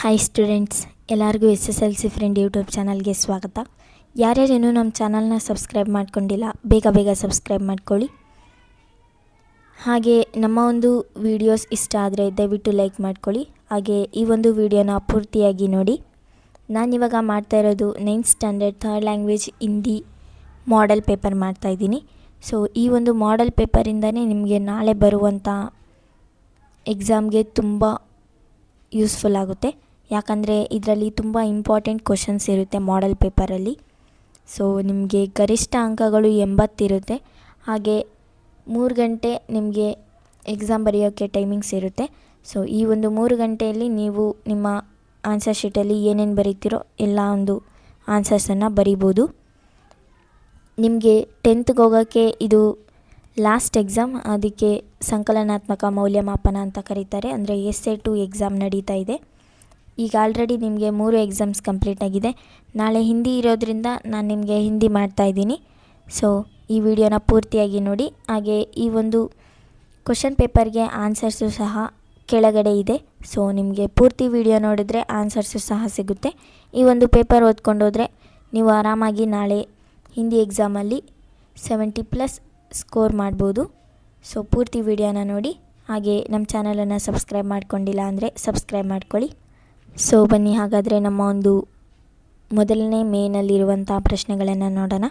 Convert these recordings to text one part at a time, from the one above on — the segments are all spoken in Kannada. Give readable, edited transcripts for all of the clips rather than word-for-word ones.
ಹಾಯ್ ಸ್ಟೂಡೆಂಟ್ಸ್, ಎಲ್ಲರಿಗೂ SSLC ಫ್ರೆಂಡ್ ಯೂಟ್ಯೂಬ್ ಚಾನಲ್ಗೆ ಸ್ವಾಗತ. ಯಾರ್ಯಾರೇನೂ ನಮ್ಮ ಚಾನಲ್ನ ಸಬ್ಸ್ಕ್ರೈಬ್ ಮಾಡ್ಕೊಂಡಿಲ್ಲ, ಬೇಗ ಸಬ್ಸ್ಕ್ರೈಬ್ ಮಾಡ್ಕೊಳ್ಳಿ. ಹಾಗೆ ನಮ್ಮ ಒಂದು ವಿಡಿಯೋಸ್ ಇಷ್ಟ ಆದರೆ ದಯವಿಟ್ಟು ಲೈಕ್ ಮಾಡ್ಕೊಳ್ಳಿ. ಹಾಗೆ ಈ ಒಂದು ವಿಡಿಯೋನ ಪೂರ್ತಿಯಾಗಿ ನೋಡಿ. ನಾನಿವಾಗ ಮಾಡ್ತಾ ಇರೋದು 9th standard third language Hindi model paper ಮಾಡ್ತಾಯಿದ್ದೀನಿ. ಸೊ ಈ ಒಂದು ಮಾಡೆಲ್ ಪೇಪರಿಂದನೇ ನಿಮಗೆ ನಾಳೆ ಬರುವಂಥ ಎಕ್ಸಾಮ್ಗೆ ತುಂಬ ಯೂಸ್ಫುಲ್ ಆಗುತ್ತೆ. ಯಾಕಂದರೆ ಇದರಲ್ಲಿ ತುಂಬ ಇಂಪಾರ್ಟೆಂಟ್ ಕ್ವಶನ್ಸ್ ಇರುತ್ತೆ ಮಾಡೆಲ್ ಪೇಪರಲ್ಲಿ. ಸೊ ನಿಮಗೆ ಗರಿಷ್ಠ ಅಂಕಗಳು 80 ಇರುತ್ತೆ. ಹಾಗೆ 3 ಗಂಟೆ ನಿಮಗೆ ಎಕ್ಸಾಮ್ ಬರೆಯೋಕ್ಕೆ ಟೈಮಿಂಗ್ಸ್ ಇರುತ್ತೆ. ಸೊ ಈ ಒಂದು 3 ಗಂಟೆಯಲ್ಲಿ ನೀವು ನಿಮ್ಮ ಆನ್ಸರ್ ಶೀಟಲ್ಲಿ ಏನೇನು ಬರೀತೀರೋ ಎಲ್ಲ ಒಂದು ಆನ್ಸರ್ಸನ್ನು ಬರಿಬೋದು. ನಿಮಗೆ 10th ಹೋಗೋಕ್ಕೆ ಇದು ಲಾಸ್ಟ್ ಎಕ್ಸಾಮ್. ಅದಕ್ಕೆ ಸಂಕಲನಾತ್ಮಕ ಮೌಲ್ಯಮಾಪನ ಅಂತ ಕರೀತಾರೆ. ಅಂದರೆ essay 2 ಎಕ್ಸಾಮ್ ನಡೀತಾ ಇದೆ. ಈಗ ಆಲ್ರೆಡಿ ನಿಮಗೆ 3 ಎಕ್ಸಾಮ್ಸ್ ಕಂಪ್ಲೀಟ್ ಆಗಿದೆ. ನಾಳೆ ಹಿಂದಿ ಇರೋದ್ರಿಂದ ನಾನು ನಿಮಗೆ ಹಿಂದಿ ಮಾಡ್ತಾಯಿದ್ದೀನಿ. ಸೊ ಈ ವಿಡಿಯೋನ ಪೂರ್ತಿಯಾಗಿ ನೋಡಿ. ಹಾಗೆ ಈ ಒಂದು ಕ್ವಶನ್ ಪೇಪರ್ಗೆ ಆನ್ಸರ್ಸು ಸಹ ಕೆಳಗಡೆ ಇದೆ. ಸೊ ನಿಮಗೆ ಪೂರ್ತಿ ವಿಡಿಯೋ ನೋಡಿದ್ರೆ ಆನ್ಸರ್ಸು ಸಹ ಸಿಗುತ್ತೆ. ಈ ಒಂದು ಪೇಪರ್ ಓದ್ಕೊಂಡೋದ್ರೆ ನೀವು ಆರಾಮಾಗಿ ನಾಳೆ ಹಿಂದಿ ಎಕ್ಸಾಮಲ್ಲಿ 70+ ಸ್ಕೋರ್ ಮಾಡ್ಬೋದು. ಸೊ ಪೂರ್ತಿ ವಿಡಿಯೋನ ನೋಡಿ. ಹಾಗೆ ನಮ್ಮ ಚಾನಲನ್ನು ಸಬ್ಸ್ಕ್ರೈಬ್ ಮಾಡ್ಕೊಂಡಿಲ್ಲ ಅಂದರೆ ಸಬ್ಸ್ಕ್ರೈಬ್ ಮಾಡ್ಕೊಳ್ಳಿ. ಸೊ ಬನ್ನಿ, ಹಾಗಾದರೆ ನಮ್ಮ ಒಂದು ಮೊದಲನೇ ಮೇನಲ್ಲಿರುವಂಥ ಪ್ರಶ್ನೆಗಳನ್ನು ನೋಡೋಣ.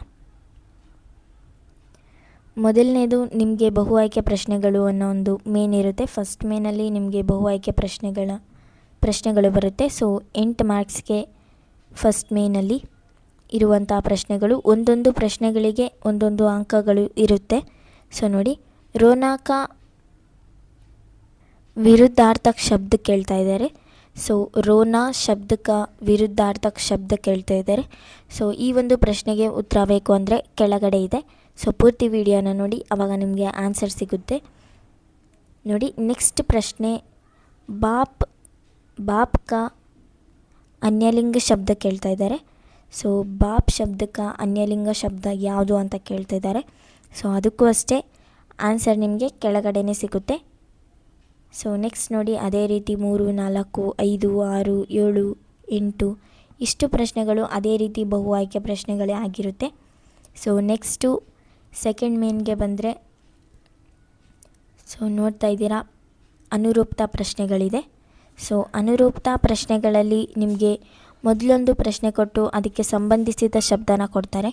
ಮೊದಲನೇದು ನಿಮಗೆ ಬಹು ಆಯ್ಕೆ ಪ್ರಶ್ನೆಗಳು ಅನ್ನೋ ಒಂದು ಮೇನ್ ಇರುತ್ತೆ. ಫಸ್ಟ್ ಮೇನಲ್ಲಿ ನಿಮಗೆ ಬಹು ಆಯ್ಕೆ ಪ್ರಶ್ನೆಗಳು ಬರುತ್ತೆ. ಸೊ 8 ಮಾರ್ಕ್ಸ್ಗೆ ಫಸ್ಟ್ ಮೇನಲ್ಲಿ ಇರುವಂಥ ಪ್ರಶ್ನೆಗಳು. ಒಂದೊಂದು ಪ್ರಶ್ನೆಗಳಿಗೆ ಒಂದೊಂದು ಅಂಕಗಳು ಇರುತ್ತೆ. ಸೊ ನೋಡಿ, ರೋನಾ ಕಾ ವಿರುದ್ಧಾರ್ಥಕ ಶಬ್ದ ಕೇಳ್ತಾ ಇದ್ದಾರೆ. ಸೊ ರೋನಾ ಶಬ್ದಕ ವಿರುದ್ಧಾರ್ಥಕ ಶಬ್ದ ಕೇಳ್ತಾ ಇದ್ದಾರೆ. ಸೊ ಈ ಒಂದು ಪ್ರಶ್ನೆಗೆ ಉತ್ತರ ಬೇಕು ಅಂದರೆ ಕೆಳಗಡೆ ಇದೆ. ಸೊ ಪೂರ್ತಿ ವಿಡಿಯೋನ ನೋಡಿ, ಆವಾಗ ನಿಮಗೆ ಆನ್ಸರ್ ಸಿಗುತ್ತೆ. ನೋಡಿ, ನೆಕ್ಸ್ಟ್ ಪ್ರಶ್ನೆ ಬಾಪ್ ಕಾ ಅನ್ಯಲಿಂಗ ಶಬ್ದ ಕೇಳ್ತಾ ಇದ್ದಾರೆ. ಸೊ ಬಾಪ್ ಶಬ್ದಕ್ಕೆ ಅನ್ಯಲಿಂಗ ಶಬ್ದ ಯಾವುದು ಅಂತ ಕೇಳ್ತಾ ಇದ್ದಾರೆ. ಸೊ ಅದಕ್ಕೂ ಅಷ್ಟೇ ಆನ್ಸರ್ ನಿಮಗೆ ಕೆಳಗಡೆನೇ ಸಿಗುತ್ತೆ. ಸೊ ನೆಕ್ಸ್ಟ್ ನೋಡಿ, ಅದೇ ರೀತಿ 3, 4, 5, 6, 7, 8 ಇಷ್ಟು ಪ್ರಶ್ನೆಗಳು ಅದೇ ರೀತಿ ಬಹು ಆಯ್ಕೆ ಪ್ರಶ್ನೆಗಳೇ ಆಗಿರುತ್ತೆ. ಸೊ ನೆಕ್ಸ್ಟು ಸೆಕೆಂಡ್ ಮೇನ್ಗೆ ಬಂದರೆ, ಸೊ ನೋಡ್ತಾ ಇದ್ದೀರಾ ಅನುರೂಪ್ತ ಪ್ರಶ್ನೆಗಳಿದೆ. ಸೊ ಅನುರೂಪ್ತ ಪ್ರಶ್ನೆಗಳಲ್ಲಿ ನಿಮಗೆ ಮೊದಲೊಂದು ಪ್ರಶ್ನೆ ಕೊಟ್ಟು ಅದಕ್ಕೆ ಸಂಬಂಧಿಸಿದ ಶಬ್ದನ ಕೊಡ್ತಾರೆ.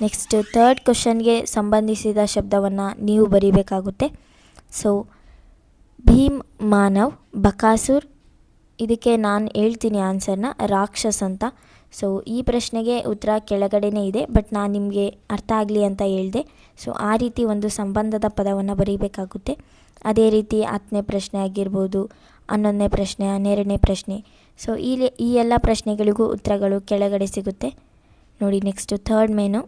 ನೆಕ್ಸ್ಟ್ ಥರ್ಡ್ ಕ್ವಶನ್ಗೆ ಸಂಬಂಧಿಸಿದ ಶಬ್ದವನ್ನು ನೀವು ಬರೀಬೇಕಾಗುತ್ತೆ. ಸೊ ಭೀಮ್ ಮಾನವ್, ಬಕಾಸುರ್, ಇದಕ್ಕೆ ನಾನು ಹೇಳ್ತೀನಿ ಆನ್ಸರ್ನ, ರಾಕ್ಷಸ್ ಅಂತ. ಸೊ ಈ ಪ್ರಶ್ನೆಗೆ ಉತ್ತರ ಕೆಳಗಡೆನೇ ಇದೆ, ಬಟ್ ನಾನು ನಿಮಗೆ ಅರ್ಥ ಆಗಲಿ ಅಂತ ಹೇಳಿದೆ. ಸೊ ಆ ರೀತಿ ಒಂದು ಸಂಬಂಧದ ಪದವನ್ನು ಬರೀಬೇಕಾಗುತ್ತೆ. ಅದೇ ರೀತಿ 10ನೇ ಪ್ರಶ್ನೆ ಆಗಿರ್ಬೋದು, 11ನೇ ಪ್ರಶ್ನೆ, 12ನೇ ಪ್ರಶ್ನೆ. ಸೊ ಈ ಎಲ್ಲ ಪ್ರಶ್ನೆಗಳಿಗೂ ಉತ್ತರಗಳು ಕೆಳಗಡೆ ಸಿಗುತ್ತೆ. ನೋಡಿ, next third main.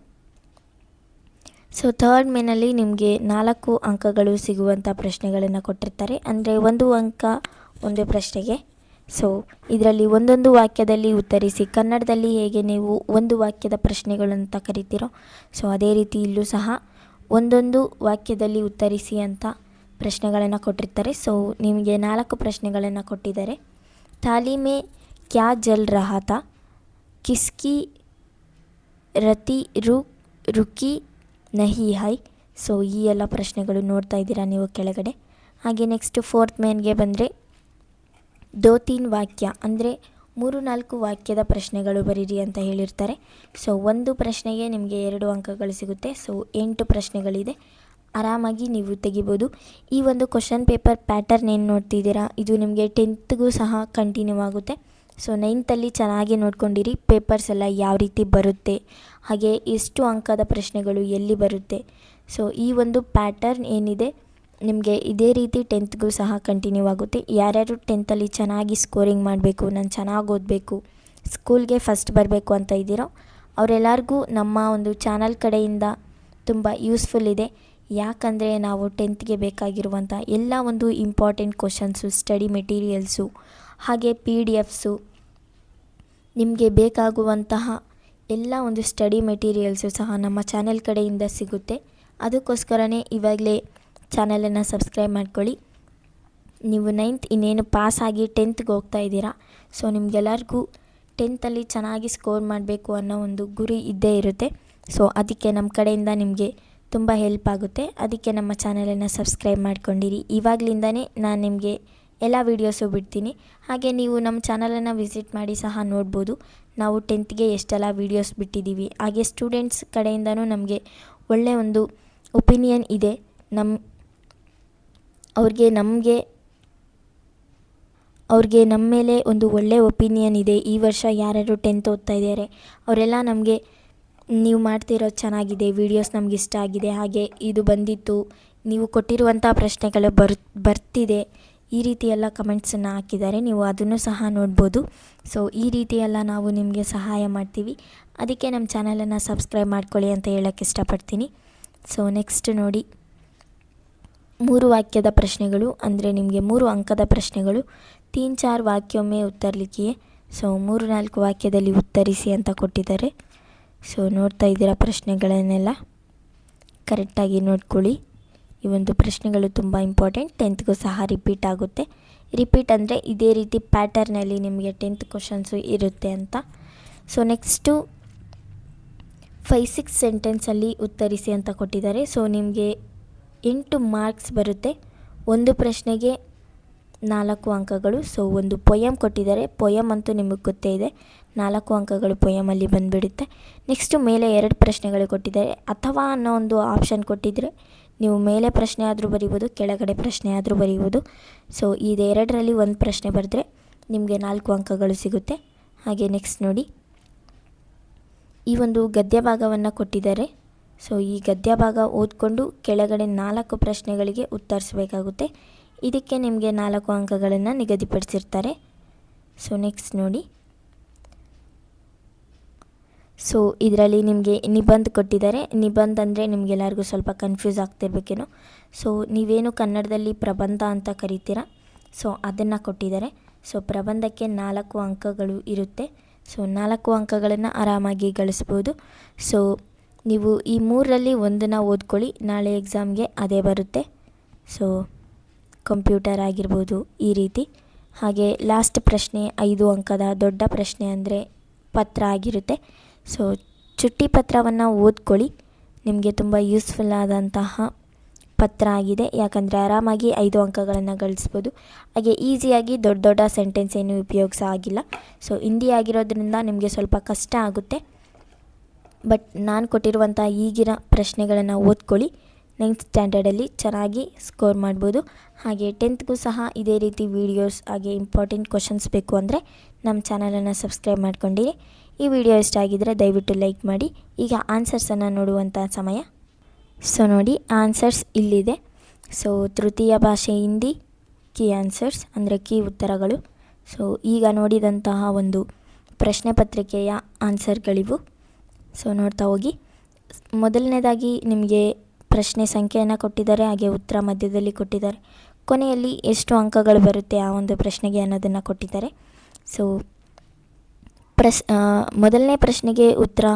So third ಮೇನಲ್ಲಿ ನಿಮಗೆ 4 ಅಂಕಗಳು ಸಿಗುವಂಥ ಪ್ರಶ್ನೆಗಳನ್ನು ಕೊಟ್ಟಿರ್ತಾರೆ. ಅಂದರೆ 1 ಅಂಕ ಒಂದು ಪ್ರಶ್ನೆಗೆ. ಸೊ ಇದರಲ್ಲಿ ಒಂದೊಂದು ವಾಕ್ಯದಲ್ಲಿ ಉತ್ತರಿಸಿ. ಕನ್ನಡದಲ್ಲಿ ಹೇಗೆ ನೀವು ಒಂದು ವಾಕ್ಯದ ಪ್ರಶ್ನೆಗಳಂತ ಕರಿತೀರೋ, ಸೊ ಅದೇ ರೀತಿ ಇಲ್ಲೂ ಸಹ ಒಂದೊಂದು ವಾಕ್ಯದಲ್ಲಿ ಉತ್ತರಿಸಿ ಅಂತ ಪ್ರಶ್ನೆಗಳನ್ನು ಕೊಟ್ಟಿರ್ತಾರೆ. ಸೊ ನಿಮಗೆ 4 ಪ್ರಶ್ನೆಗಳನ್ನು ಕೊಟ್ಟಿದ್ದಾರೆ. थाली में क्या जल रहा था, किसकी रति रुकी नहीं है. ಸೊ ಈ ಎಲ್ಲ ಪ್ರಶ್ನೆಗಳು ನೋಡ್ತಾ ಇದ್ದೀರಾ ನೀವು ಕೆಳಗಡೆ. ಹಾಗೆ ನೆಕ್ಸ್ಟ್ ಫೋರ್ತ್ ಮೇನ್ಗೆ ಬಂದರೆ 2-3 ವಾಕ್ಯ ಅಂದರೆ 3-4 ವಾಕ್ಯದ ಪ್ರಶ್ನೆಗಳು ಬರೀರಿ ಅಂತ ಹೇಳಿರ್ತಾರೆ. ಸೊ ಒಂದು ಪ್ರಶ್ನೆಗೆ ನಿಮಗೆ 2 ಅಂಕಗಳು ಸಿಗುತ್ತೆ. ಸೊ 8 ಪ್ರಶ್ನೆಗಳಿದೆ, ಆರಾಮಾಗಿ ನೀವು ತೆಗಿಬೋದು. ಈ ಒಂದು ಕ್ವಶನ್ ಪೇಪರ್ ಪ್ಯಾಟರ್ನ್ ಏನು ನೋಡ್ತಿದ್ದೀರಾ, ಇದು ನಿಮಗೆ 10th ಸಹ ಕಂಟಿನ್ಯೂ ಆಗುತ್ತೆ. ಸೊ 9th ಚೆನ್ನಾಗಿ ನೋಡ್ಕೊಂಡಿರಿ, ಪೇಪರ್ಸ್ ಎಲ್ಲ ಯಾವ ರೀತಿ ಬರುತ್ತೆ, ಹಾಗೆ ಎಷ್ಟು ಅಂಕದ ಪ್ರಶ್ನೆಗಳು ಎಲ್ಲಿ ಬರುತ್ತೆ. ಸೊ ಈ ಒಂದು ಪ್ಯಾಟರ್ನ್ ಏನಿದೆ ನಿಮಗೆ ಇದೇ ರೀತಿ 10th ಸಹ ಕಂಟಿನ್ಯೂ ಆಗುತ್ತೆ. ಯಾರ್ಯಾರು 10th ಚೆನ್ನಾಗಿ ಸ್ಕೋರಿಂಗ್ ಮಾಡಬೇಕು, ನಾನು ಚೆನ್ನಾಗಿ ಓದಬೇಕು, ಸ್ಕೂಲ್ಗೆ ಫಸ್ಟ್ ಬರಬೇಕು ಅಂತ ಇದ್ದೀರೋ ಅವರೆಲ್ಲರಿಗೂ ನಮ್ಮ ಒಂದು ಚಾನಲ್ ಕಡೆಯಿಂದ ತುಂಬ ಯೂಸ್ಫುಲ್ ಇದೆ. ಯಾಕಂದರೆ ನಾವು 10th ಬೇಕಾಗಿರುವಂಥ ಎಲ್ಲ ಒಂದು ಇಂಪಾರ್ಟೆಂಟ್ ಕ್ವಶನ್ಸು, ಸ್ಟಡಿ ಮೆಟೀರಿಯಲ್ಸು, ಹಾಗೆ PDFಸು, ನಿಮಗೆ ಬೇಕಾಗುವಂತಹ ಎಲ್ಲ ಒಂದು ಸ್ಟಡಿ ಮೆಟೀರಿಯಲ್ಸು ಸಹ ನಮ್ಮ ಚಾನೆಲ್ ಕಡೆಯಿಂದ ಸಿಗುತ್ತೆ. ಅದಕ್ಕೋಸ್ಕರನೇ ಇವಾಗಲೇ ಚಾನಲನ್ನು ಸಬ್ಸ್ಕ್ರೈಬ್ ಮಾಡ್ಕೊಳ್ಳಿ. ನೀವು 9th ಇನ್ನೇನು ಪಾಸಾಗಿ 10th ಹೋಗ್ತಾ ಇದ್ದೀರಾ. ಸೊ ನಿಮಗೆಲ್ಲರಿಗೂ 10th ಚೆನ್ನಾಗಿ ಸ್ಕೋರ್ ಮಾಡಬೇಕು ಅನ್ನೋ ಒಂದು ಗುರಿ ಇದ್ದೇ ಇರುತ್ತೆ. ಸೊ ಅದಕ್ಕೆ ನಮ್ಮ ಕಡೆಯಿಂದ ನಿಮಗೆ ತುಂಬ ಹೆಲ್ಪ್ ಆಗುತ್ತೆ. ಅದಕ್ಕೆ ನಮ್ಮ ಚಾನಲನ್ನು ಸಬ್ಸ್ಕ್ರೈಬ್ ಮಾಡ್ಕೊಂಡಿರಿ. ಇವಾಗಲಿಂದನೇ ನಾನು ನಿಮಗೆ ಎಲ್ಲ ವೀಡಿಯೋಸು ಬಿಡ್ತೀನಿ. ಹಾಗೆ ನೀವು ನಮ್ಮ ಚಾನಲನ್ನು ವಿಸಿಟ್ ಮಾಡಿ ಸಹ ನೋಡ್ಬೋದು ನಾವು 10th ಎಷ್ಟೆಲ್ಲ ವೀಡಿಯೋಸ್ ಬಿಟ್ಟಿದ್ದೀವಿ. ಹಾಗೆ ಸ್ಟೂಡೆಂಟ್ಸ್ ಕಡೆಯಿಂದನೂ ನಮಗೆ ಒಳ್ಳೆಯ ಒಂದು ಒಪಿನಿಯನ್ ಇದೆ. ಅವ್ರಿಗೆ ನಮ್ಮ ಮೇಲೆ ಒಂದು ಒಳ್ಳೆಯ ಒಪಿನಿಯನ್ ಇದೆ. ಈ ವರ್ಷ ಯಾರ್ಯಾರು 10th ಓದ್ತಾ ಇದ್ದಾರೆ ಅವರೆಲ್ಲ ನಮಗೆ ನೀವು ಮಾಡ್ತಿರೋದು ಚೆನ್ನಾಗಿದೆ, ವೀಡಿಯೋಸ್ ನಮ್ಗೆ ಇಷ್ಟ ಆಗಿದೆ, ಹಾಗೆ ಇದು ಬಂದಿತ್ತು, ನೀವು ಕೊಟ್ಟಿರುವಂಥ ಪ್ರಶ್ನೆಗಳು ಬರ್ತಿದೆ, ಈ ರೀತಿ ಎಲ್ಲ ಕಮೆಂಟ್ಸನ್ನು ಹಾಕಿದ್ದಾರೆ. ನೀವು ಅದನ್ನು ಸಹ ನೋಡ್ಬೋದು. ಸೊ ಈ ರೀತಿ ಎಲ್ಲ ನಾವು ನಿಮಗೆ ಸಹಾಯ ಮಾಡ್ತೀವಿ. ಅದಕ್ಕೆ ನಮ್ಮ ಚಾನಲನ್ನು ಸಬ್ಸ್ಕ್ರೈಬ್ ಮಾಡ್ಕೊಳ್ಳಿ ಅಂತ ಹೇಳೋಕ್ಕೆ ಇಷ್ಟಪಡ್ತೀನಿ. ಸೊ ನೆಕ್ಸ್ಟ್ ನೋಡಿ, 3 ವಾಕ್ಯದ ಪ್ರಶ್ನೆಗಳು, ಅಂದರೆ ನಿಮಗೆ 3 ಅಂಕದ ಪ್ರಶ್ನೆಗಳು. 3-4 ವಾಕ್ಯ ಮೇ ಉತ್ತರ ಲಿಖಿಯೇ. ಸೊ 3-4 ವಾಕ್ಯದಲ್ಲಿ ಉತ್ತರಿಸಿ ಅಂತ ಕೊಟ್ಟಿದ್ದಾರೆ. ಸೊ ನೋಡ್ತಾ ಇದ್ದೀರಾ ಪ್ರಶ್ನೆಗಳನ್ನೆಲ್ಲ ಕರೆಕ್ಟಾಗಿ ನೋಡ್ಕೊಳ್ಳಿ. ಈ ಒಂದು ಪ್ರಶ್ನೆಗಳು ತುಂಬ ಇಂಪಾರ್ಟೆಂಟ್, 10th ಸಹ ರಿಪೀಟ್ ಆಗುತ್ತೆ. ರಿಪೀಟ್ ಅಂದರೆ ಇದೇ ರೀತಿ ಪ್ಯಾಟರ್ನಲ್ಲಿ ನಿಮಗೆ 10th ಕ್ವಶನ್ಸು ಇರುತ್ತೆ ಅಂತ. ಸೊ ನೆಕ್ಸ್ಟು 5-6 ಸೆಂಟೆನ್ಸಲ್ಲಿ ಉತ್ತರಿಸಿ ಅಂತ ಕೊಟ್ಟಿದ್ದಾರೆ. ಸೊ ನಿಮಗೆ 8 ಮಾರ್ಕ್ಸ್ ಬರುತ್ತೆ. ಒಂದು ಪ್ರಶ್ನೆಗೆ 4 ಅಂಕಗಳು. ಸೊ ಒಂದು ಪೊಯಮ್ ಕೊಟ್ಟಿದ್ದಾರೆ. ಪೊಯಮ್ ಅಂತೂ ನಿಮಗೆ ಗೊತ್ತೇ ಇದೆ, 4 ಅಂಕಗಳು ಪೊಯಮಲ್ಲಿ ಬಂದುಬಿಡುತ್ತೆ. ನೆಕ್ಸ್ಟು ಮೇಲೆ 2 ಪ್ರಶ್ನೆಗಳು ಕೊಟ್ಟಿದ್ದಾರೆ. ಅಥವಾ ಅನ್ನೋ ಒಂದು ಆಪ್ಷನ್ ಕೊಟ್ಟಿದ್ದರೆ ನೀವು ಮೇಲೆ ಪ್ರಶ್ನೆ ಆದರೂ ಬರೀಬೋದು, ಕೆಳಗಡೆ ಪ್ರಶ್ನೆ ಆದರೂ ಬರೀಬೋದು. ಸೊ ಇದೆರಡರಲ್ಲಿ ಒಂದು ಪ್ರಶ್ನೆ ಬರೆದ್ರೆ ನಿಮಗೆ 4 ಅಂಕಗಳು ಸಿಗುತ್ತೆ. ಹಾಗೆ ನೆಕ್ಸ್ಟ್ ನೋಡಿ, ಈ ಒಂದು ಗದ್ಯ ಭಾಗವನ್ನು ಕೊಟ್ಟಿದ್ದಾರೆ. ಸೊ ಈ ಗದ್ಯ ಭಾಗ ಓದ್ಕೊಂಡು ಕೆಳಗಡೆ 4 ಪ್ರಶ್ನೆಗಳಿಗೆ ಉತ್ತರಿಸಬೇಕಾಗುತ್ತೆ. ಇದಕ್ಕೆ ನಿಮಗೆ 4 ಅಂಕಗಳನ್ನು ನಿಗದಿಪಡಿಸಿರ್ತಾರೆ. ಸೊ ನೆಕ್ಸ್ಟ್ ನೋಡಿ, ಸೊ ಇದರಲ್ಲಿ ನಿಮಗೆ ನಿಬಂಧ ಕೊಟ್ಟಿದ್ದಾರೆ. ನಿಬಂಧ ಅಂದರೆ ನಿಮಗೆಲ್ಲರಿಗೂ ಸ್ವಲ್ಪ ಕನ್ಫ್ಯೂಸ್ ಆಗ್ತಿರ್ಬೇಕೇನೋ. ಸೊ ನೀವೇನು ಕನ್ನಡದಲ್ಲಿ ಪ್ರಬಂಧ ಅಂತ ಕರಿತೀರಾ, ಸೊ ಅದನ್ನು ಕೊಟ್ಟಿದ್ದಾರೆ. ಸೊ ಪ್ರಬಂಧಕ್ಕೆ 4 ಅಂಕಗಳು ಇರುತ್ತೆ. ಸೊ 4 ಅಂಕಗಳನ್ನು ಆರಾಮಾಗಿ ಗಳಿಸ್ಬೋದು. ಸೊ ನೀವು ಈ 3ರಲ್ಲಿ ಒಂದನ್ನು ಓದ್ಕೊಳ್ಳಿ, ನಾಳೆ ಎಕ್ಸಾಮ್ಗೆ ಅದೇ ಬರುತ್ತೆ. ಸೊ ಕಂಪ್ಯೂಟರ್ ಆಗಿರ್ಬೋದು, ಈ ರೀತಿ. ಹಾಗೆ ಲಾಸ್ಟ್ ಪ್ರಶ್ನೆ 5 ಅಂಕದ ದೊಡ್ಡ ಪ್ರಶ್ನೆ ಅಂದರೆ ಪತ್ರ ಆಗಿರುತ್ತೆ. ಸೊ ಚುಟ್ಟಿ ಪತ್ರವನ್ನು ಓದ್ಕೊಳ್ಳಿ, ನಿಮಗೆ ತುಂಬ ಯೂಸ್ಫುಲ್ ಆದಂತಹ ಪತ್ರ ಆಗಿದೆ. ಯಾಕಂದರೆ ಆರಾಮಾಗಿ 5 ಅಂಕಗಳನ್ನು ಗಳಿಸ್ಬೋದು. ಹಾಗೆ ಈಸಿಯಾಗಿ ದೊಡ್ಡ ದೊಡ್ಡ ಸೆಂಟೆನ್ಸ್ ಏನು ಉಪಯೋಗಿಸೋ ಆಗಿಲ್ಲ. ಸೊ ಹಿಂದಿ ಆಗಿರೋದ್ರಿಂದ ನಿಮಗೆ ಸ್ವಲ್ಪ ಕಷ್ಟ ಆಗುತ್ತೆ. ಬಟ್ ನಾನು ಕೊಟ್ಟಿರುವಂಥ ಈಗಿನ ಪ್ರಶ್ನೆಗಳನ್ನು ಓದ್ಕೊಳ್ಳಿ, 9th ಸ್ಟ್ಯಾಂಡರ್ಡಲ್ಲಿ ಚೆನ್ನಾಗಿ ಸ್ಕೋರ್ ಮಾಡ್ಬೋದು. ಹಾಗೆ 10th ಸಹ ಇದೇ ರೀತಿ ವೀಡಿಯೋಸ್ ಹಾಗೆ ಇಂಪಾರ್ಟೆಂಟ್ ಕ್ವಶನ್ಸ್ ಬೇಕು ಅಂದರೆ ನಮ್ಮ ಚಾನಲನ್ನು ಸಬ್ಸ್ಕ್ರೈಬ್ ಮಾಡ್ಕೊಂಡಿರಿ. ಈ ವಿಡಿಯೋ ಇಷ್ಟ ಆಗಿದ್ದರೆ ದಯವಿಟ್ಟು ಲೈಕ್ ಮಾಡಿ. ಈಗ ಆನ್ಸರ್ಸನ್ನು ನೋಡುವಂಥ ಸಮಯ. ಸೊ ನೋಡಿ, ಆನ್ಸರ್ಸ್ ಇಲ್ಲಿದೆ. ಸೊ ತೃತೀಯ ಭಾಷೆ ಹಿಂದಿ, ಕೀ ಆನ್ಸರ್ಸ್ ಅಂದರೆ ಕೀ ಉತ್ತರಗಳು. ಸೊ ಈಗ ನೋಡಿದಂತಹ ಒಂದು ಪ್ರಶ್ನೆ ಪತ್ರಿಕೆಯ ಆನ್ಸರ್ಗಳಿವು. ಸೊ ನೋಡ್ತಾ ಹೋಗಿ. ಮೊದಲನೇದಾಗಿ ನಿಮಗೆ ಪ್ರಶ್ನೆ ಸಂಖ್ಯೆಯನ್ನು ಕೊಟ್ಟಿದ್ದಾರೆ, ಹಾಗೆ ಉತ್ತರ ಮಧ್ಯದಲ್ಲಿ ಕೊಟ್ಟಿದ್ದಾರೆ. ಕೊನೆಯಲ್ಲಿ ಎಷ್ಟು ಅಂಕಗಳು ಬರುತ್ತೆ ಆ ಒಂದು ಪ್ರಶ್ನೆಗೆ ಅನ್ನೋದನ್ನು ಕೊಟ್ಟಿದ್ದಾರೆ. ಸೊ ಮೊದಲನೇ ಪ್ರಶ್ನೆಗೆ ಉತ್ತರ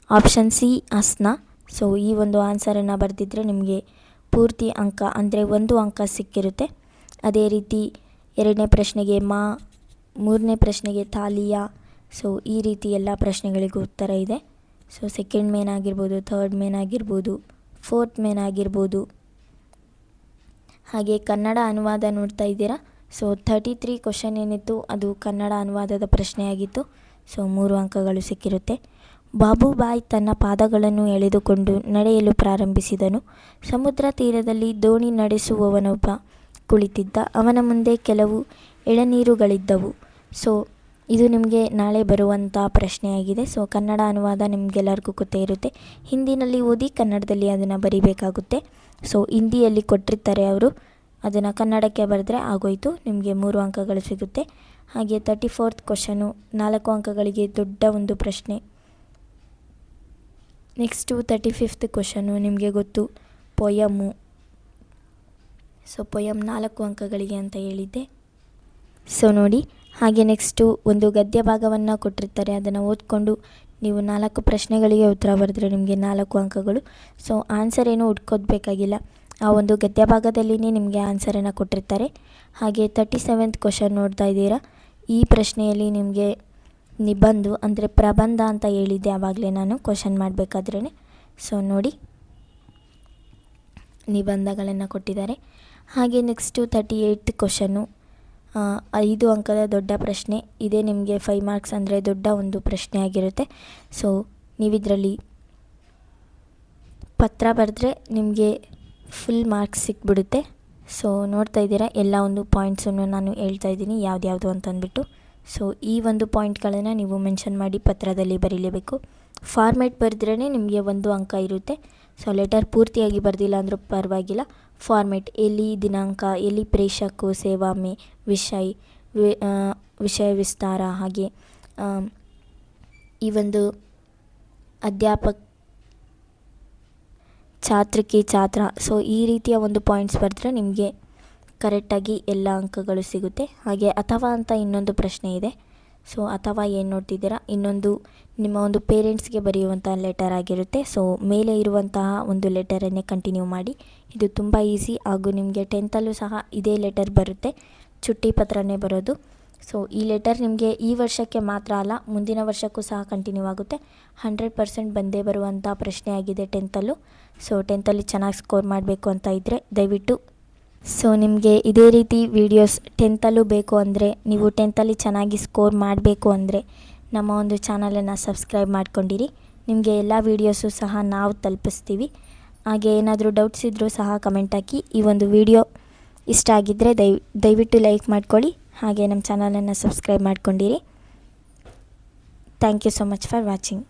ಆಪ್ಷನ್ ಸಿ ಹಸ್ನ. ಸೊ ಈ ಒಂದು ಆನ್ಸರನ್ನು ಬರೆದಿದ್ದರೆ ನಿಮಗೆ ಪೂರ್ತಿ ಅಂಕ ಅಂದರೆ 1 ಅಂಕ ಸಿಕ್ಕಿರುತ್ತೆ. ಅದೇ ರೀತಿ 2ನೇ ಪ್ರಶ್ನೆಗೆ ಮಾ, 3ನೇ ಪ್ರಶ್ನೆಗೆ ತಾಲಿಯಾ. ಸೊ ಈ ರೀತಿ ಎಲ್ಲ ಪ್ರಶ್ನೆಗಳಿಗೂ ಉತ್ತರ ಇದೆ. ಸೊ ಸೆಕೆಂಡ್ ಮೇನ್ ಆಗಿರ್ಬೋದು, ಥರ್ಡ್ ಮೇನ್ ಆಗಿರ್ಬೋದು, 4th ಮೇನ್ ಆಗಿರ್ಬೋದು. ಹಾಗೆ ಕನ್ನಡ ಅನುವಾದ ನೋಡ್ತಾ ಇದ್ದೀರಾ. ಸೊ 33 ಕ್ವಶನ್ ಏನಿತ್ತು ಅದು ಕನ್ನಡ ಅನುವಾದದ ಪ್ರಶ್ನೆಯಾಗಿತ್ತು. ಸೊ 3 ಅಂಕಗಳು ಸಿಕ್ಕಿರುತ್ತೆ. ಬಾಬುಬಾಯ್ ತನ್ನ ಪಾದಗಳನ್ನು ಎಳೆದುಕೊಂಡು ನಡೆಯಲು ಪ್ರಾರಂಭಿಸಿದನು. ಸಮುದ್ರ ತೀರದಲ್ಲಿ ದೋಣಿ ನಡೆಸುವವನೊಬ್ಬ ಕುಳಿತಿದ್ದ. ಅವನ ಮುಂದೆ ಕೆಲವು ಎಳನೀರುಗಳಿದ್ದವು. ಸೊ ಇದು ನಿಮಗೆ ನಾಳೆ ಬರುವಂಥ ಪ್ರಶ್ನೆಯಾಗಿದೆ. ಸೊ ಕನ್ನಡ ಅನುವಾದ ನಿಮಗೆಲ್ಲರಿಗೂ ಗೊತ್ತೇ ಇರುತ್ತೆ. ಹಿಂದಿನಲ್ಲಿ ಓದಿ ಕನ್ನಡದಲ್ಲಿ ಅದನ್ನು ಬರಿಬೇಕಾಗುತ್ತೆ. ಸೊ ಹಿಂದಿಯಲ್ಲಿ ಕೊಟ್ಟಿರ್ತಾರೆ ಅವರು, ಅದನ್ನು ಕನ್ನಡಕ್ಕೆ ಬರೆದ್ರೆ ಆಗೋಯಿತು, ನಿಮಗೆ 3 ಅಂಕಗಳು ಸಿಗುತ್ತೆ. ಹಾಗೆ 34th ಕ್ವಶನು 4 ಅಂಕಗಳಿಗೆ ದೊಡ್ಡ ಒಂದು ಪ್ರಶ್ನೆ. ನೆಕ್ಸ್ಟು 35th ಕ್ವಶನು ನಿಮಗೆ ಗೊತ್ತು, ಪೊಯಮು. ಸೊ ಪೊಯಮ್ 4 ಅಂಕಗಳಿಗೆ ಅಂತ ಹೇಳಿದ್ದೆ. ಸೊ ನೋಡಿ, ಹಾಗೆ ನೆಕ್ಸ್ಟು ಒಂದು ಗದ್ಯ ಭಾಗವನ್ನು ಕೊಟ್ಟಿರ್ತಾರೆ, ಅದನ್ನು ಓದ್ಕೊಂಡು ನೀವು 4 ಪ್ರಶ್ನೆಗಳಿಗೆ ಉತ್ತರ ಬರೆದ್ರೆ ನಿಮಗೆ 4 ಅಂಕಗಳು. ಸೊ ಆನ್ಸರ್ ಏನು ಹುಡ್ಕೋದು ಬೇಕಾಗಿಲ್ಲ, ಆ ಒಂದು ಗದ್ಯ ಭಾಗದಲ್ಲಿನೇ ನಿಮಗೆ ಆನ್ಸರನ್ನು ಕೊಟ್ಟಿರ್ತಾರೆ. ಹಾಗೆ 37th ಕ್ವಶನ್ ನೋಡ್ತಾ ಇದ್ದೀರಾ. ಈ ಪ್ರಶ್ನೆಯಲ್ಲಿ ನಿಮಗೆ ನಿಬಂಧ ಅಂದರೆ ಪ್ರಬಂಧ ಅಂತ ಹೇಳಿದ್ದೆ ಆವಾಗಲೇ ನಾನು ಕ್ವಶನ್ ಮಾಡಬೇಕಾದ್ರೇ. ಸೊ ನೋಡಿ, ನಿಬಂಧಗಳನ್ನು ಕೊಟ್ಟಿದ್ದಾರೆ. ಹಾಗೆ ನೆಕ್ಸ್ಟು 38th ಕ್ವಶನ್ನು 5 ಅಂಕದ ದೊಡ್ಡ ಪ್ರಶ್ನೆ. ಇದೇ ನಿಮಗೆ 5 ಮಾರ್ಕ್ಸ್ ಅಂದರೆ ದೊಡ್ಡ ಒಂದು ಪ್ರಶ್ನೆ ಆಗಿರುತ್ತೆ. ಸೊ ನೀವಿದರಲ್ಲಿ ಪತ್ರ ಬರೆದ್ರೆ ನಿಮಗೆ ಫುಲ್ ಮಾರ್ಕ್ಸ್ ಸಿಕ್ಬಿಡುತ್ತೆ. ಸೊ ನೋಡ್ತಾ ಇದ್ದೀರಾ, ಎಲ್ಲ ಒಂದು ಪಾಯಿಂಟ್ಸನ್ನು ನಾನು ಹೇಳ್ತಾ ಇದ್ದೀನಿ ಯಾವ್ದ್ಯಾವುದು ಅಂತಂದ್ಬಿಟ್ಟು. ಸೊ ಈ ಒಂದು ಪಾಯಿಂಟ್ಗಳನ್ನು ನೀವು ಮೆನ್ಷನ್ ಮಾಡಿ ಪತ್ರದಲ್ಲಿ ಬರೀಲೇಬೇಕು. ಫಾರ್ಮೇಟ್ ಬರೆದ್ರೇ ನಿಮಗೆ 1 ಅಂಕ ಇರುತ್ತೆ. ಸೊ ಲೆಟರ್ ಪೂರ್ತಿಯಾಗಿ ಬರೆದಿಲ್ಲ ಅಂದರೂ ಪರವಾಗಿಲ್ಲ. ಫಾರ್ಮೇಟ್, ಎಲ್ಲಿ ದಿನಾಂಕ, ಎಲ್ಲಿ ಪ್ರೇಷಕು, ಸೇವಾಮೆ, ವಿಷಯ ವಿಸ್ತಾರ, ಹಾಗೆ ಈ ಒಂದು ಅಧ್ಯಾಪಕ, ಛಾತ್ರಕ್ಕೆ, ಛಾತ್ರ. ಸೊ ಈ ರೀತಿಯ ಒಂದು ಪಾಯಿಂಟ್ಸ್ ಬರೆದ್ರೆ ನಿಮಗೆ ಕರೆಕ್ಟಾಗಿ ಎಲ್ಲ ಅಂಕಗಳು ಸಿಗುತ್ತೆ. ಹಾಗೆ ಅಥವಾ ಅಂತ ಇನ್ನೊಂದು ಪ್ರಶ್ನೆ ಇದೆ. ಸೊ ಅಥವಾ ಏನು ನೋಡ್ತಿದ್ದೀರಾ, ಇನ್ನೊಂದು ನಿಮ್ಮ ಒಂದು ಪೇರೆಂಟ್ಸ್ಗೆ ಬರೆಯುವಂಥ ಲೆಟರ್ ಆಗಿರುತ್ತೆ. ಸೊ ಮೇಲೆ ಇರುವಂತಹ ಒಂದು ಲೆಟರನ್ನೇ ಕಂಟಿನ್ಯೂ ಮಾಡಿ. ಇದು ತುಂಬ ಈಸಿ. ಹಾಗೂ ನಿಮಗೆ 10th ಸಹ ಇದೇ ಲೆಟರ್ ಬರುತ್ತೆ, ಚುಟ್ಟಿ ಪತ್ರನೇ ಬರೋದು. ಸೊ ಈ ಲೆಟರ್ ನಿಮಗೆ ಈ ವರ್ಷಕ್ಕೆ ಮಾತ್ರ ಅಲ್ಲ, ಮುಂದಿನ ವರ್ಷಕ್ಕೂ ಸಹ ಕಂಟಿನ್ಯೂ ಆಗುತ್ತೆ. 100% ಬಂದೇ ಬರುವಂಥ ಪ್ರಶ್ನೆ ಆಗಿದೆ 10th. ಸೊ 10th ಚೆನ್ನಾಗಿ ಸ್ಕೋರ್ ಮಾಡಬೇಕು ಅಂತ ಇದ್ದರೆ ದಯವಿಟ್ಟು, ಸೊ ನಿಮಗೆ ಇದೇ ರೀತಿ ವೀಡಿಯೋಸ್ 10th ಬೇಕು ಅಂದರೆ, ನೀವು 10th ಚೆನ್ನಾಗಿ ಸ್ಕೋರ್ ಮಾಡಬೇಕು ಅಂದರೆ ನಮ್ಮ ಒಂದು ಚಾನಲನ್ನು ಸಬ್ಸ್ಕ್ರೈಬ್ ಮಾಡ್ಕೊಂಡಿರಿ. ನಿಮಗೆ ಎಲ್ಲ ವೀಡಿಯೋಸು ಸಹ ನಾವು ತಲುಪಿಸ್ತೀವಿ. ಹಾಗೆ ಏನಾದರೂ ಡೌಟ್ಸ್ ಇದ್ದರೂ ಸಹ ಕಮೆಂಟ್ ಹಾಕಿ. ಈ ಒಂದು ವಿಡಿಯೋ ಇಷ್ಟ ಆಗಿದ್ದರೆ ದಯವಿಟ್ಟು ಲೈಕ್ ಮಾಡ್ಕೊಳ್ಳಿ. ಹಾಗೆ ನಮ್ಮ ಚಾನಲನ್ನು ಸಬ್ಸ್ಕ್ರೈಬ್ ಮಾಡ್ಕೊಂಡಿರಿ. Thank you so much for watching.